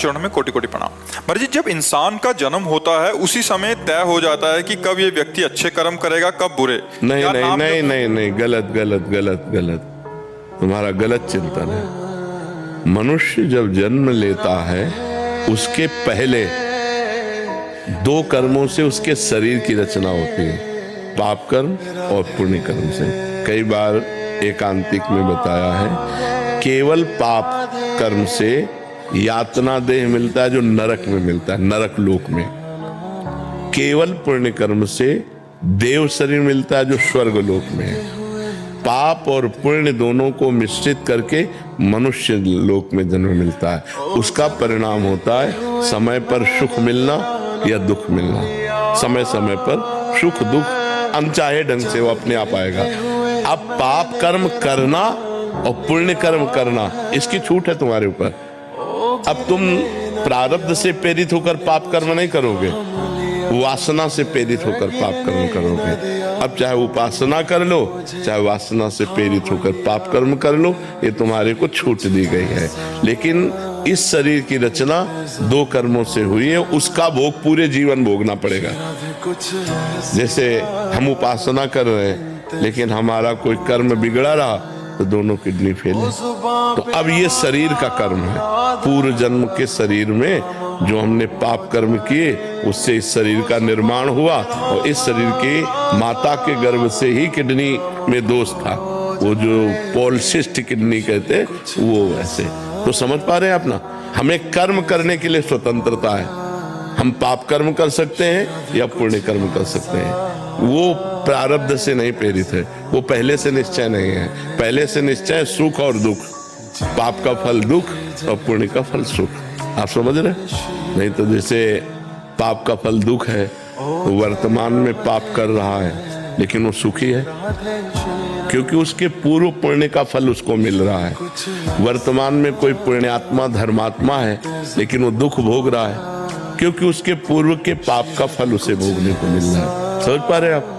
चरणों में कोटि कोटि प्रणाम। महाराज जी, जब इंसान का जन्म होता है उसी समय तय हो जाता है कि कब ये व्यक्ति अच्छे कर्म करेगा कब बुरे। नहीं क्या नहीं नाम नहीं नहीं नहीं, गलत गलत गलत गलत, तुम्हारा गलत चिंतन है। मनुष्य जब जन्म लेता है उसके पहले दो कर्मों से उसके शरीर की रचना होती है, पाप कर्म और पुण्य कर्म से। कई बार एकांतिक में बताया है, केवल पाप कर्म से यातना देह मिलता है जो नरक में मिलता है, नरक लोक में। केवल पुण्य कर्म से देव शरीर मिलता है जो स्वर्ग लोक में है। पाप और पुण्य दोनों को मिश्रित करके मनुष्य लोक में जन्म मिलता है। उसका परिणाम होता है समय पर सुख मिलना या दुख मिलना। समय समय पर सुख दुख अनचाहे ढंग से वो अपने आप आएगा। अब पाप कर्म करना और पुण्य कर्म करना, इसकी छूट है तुम्हारे ऊपर। अब तुम प्रारब्ध से प्रेरित होकर पाप कर्म नहीं करोगे, वासना से प्रेरित होकर पाप कर्म करोगे। अब चाहे उपासना कर लो चाहे वासना से प्रेरित होकर पाप कर्म कर लो, ये तुम्हारे को छूट दी गई है। लेकिन इस शरीर की रचना दो कर्मों से हुई है, उसका भोग पूरे जीवन भोगना पड़ेगा। जैसे हम उपासना कर रहे हैं लेकिन हमारा कोई कर्म बिगड़ा रहा तो दोनों किडनी फेल है। तो अब ये शरीर का कर्म है। पूर्व जन्म के शरीर में जो हमने पाप कर्म किए उससे इस शरीर का निर्माण हुआ, और इस शरीर के माता के गर्भ से ही किडनी में दोष था, वो जो पॉलिसिस्ट किडनी कहते वो वैसे। तो समझ पा रहे हैं आप ना, हमें कर्म करने के लिए स्वतंत्रता है। हम पाप कर्म कर सकते हैं या पुण्य कर्म कर सकते हैं। वो प्रारब्ध से नहीं प्रेरित है, वो पहले से निश्चय नहीं है। पहले से निश्चय सुख और दुख, पाप का फल दुख और पुण्य का फल सुख। आप समझ रहे? नहीं तो जैसे पाप का फल दुख है तो वर्तमान में पाप कर रहा है लेकिन वो सुखी है क्योंकि उसके पूर्व पुण्य का फल उसको मिल रहा है। वर्तमान में कोई पुण्यात्मा धर्मात्मा है लेकिन वो दुख भोग रहा है क्योंकि उसके पूर्व के पाप का फल उसे भोगने को मिल रहा है। समझ पा रहे हैं आप?